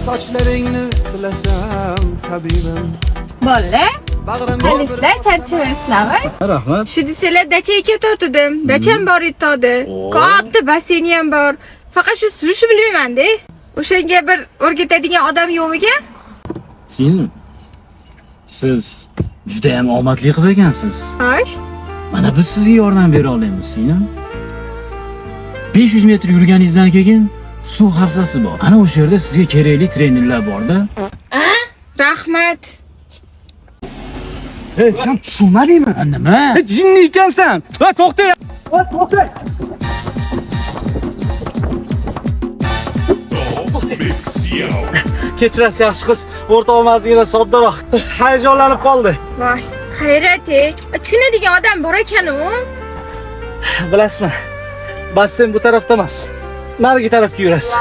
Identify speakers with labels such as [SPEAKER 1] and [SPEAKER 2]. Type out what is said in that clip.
[SPEAKER 1] Sochlaringni silasam tabibim.
[SPEAKER 2] Bola,
[SPEAKER 1] Bag'rimga
[SPEAKER 2] qalisizlar, charchamayapsizlarmi?
[SPEAKER 3] Rahmat.
[SPEAKER 2] Shu desanglar dachaga ketayotdim. Dacham bor etadi. Katta basseyni ham bor. Faqat shu suzishni bilmayman-da. O'shanga bir o'rgatadigan odam yo'qmikan?
[SPEAKER 3] Singlim, siz juda ham omadli qiz ekansiz.
[SPEAKER 2] Xo'sh.
[SPEAKER 3] Mana biz sizga yordam bera olamiz, singlim. 500 metr yurganingizdan keyin suv havzasi bor. Ana o'sha yerda sizga kerakli trenerlar bor-da.
[SPEAKER 2] Rahmat.
[SPEAKER 4] Hey, sen tushunmadingmi?
[SPEAKER 3] Nima?
[SPEAKER 4] Jinni ekansan. Va to'xta. Va to'xta. Kechirasiz yaxshi qiz, o'rtog'imizgina soddaroq. Hayajonlanib qoldi.
[SPEAKER 2] Voy, xayrati. Tushunadigan odam bor ekan-u.
[SPEAKER 4] Bilasizmi? Basseyn bu tarafda emas. Narigi tarafga yurasiz.